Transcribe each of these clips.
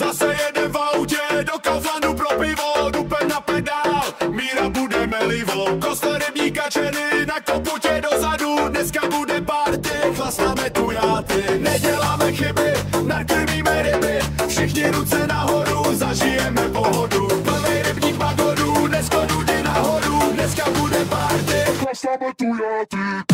Zase jedem v autě do Kauflandu pro pivo, dupem na pedál, Míra bude melivo. Kostel Rybník Kačeny, na koputě dozadu, dneska bude party, chlastáme tu játy. Neděláme chyby, nakrmíme ryby, všichni ruce nahoru, zažijeme pohodu. Plnej rybník magorů, dneska jdi nahoru, dneska bude party, chlastáme tu játy.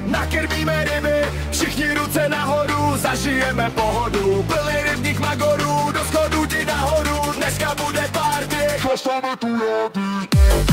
Nakrmíme ryby, všichni ruce nahoru, zažijeme pohodu. Plný rybník magorů, do schodu jdi nahoru, dneska bude party, chlastáme tu játy.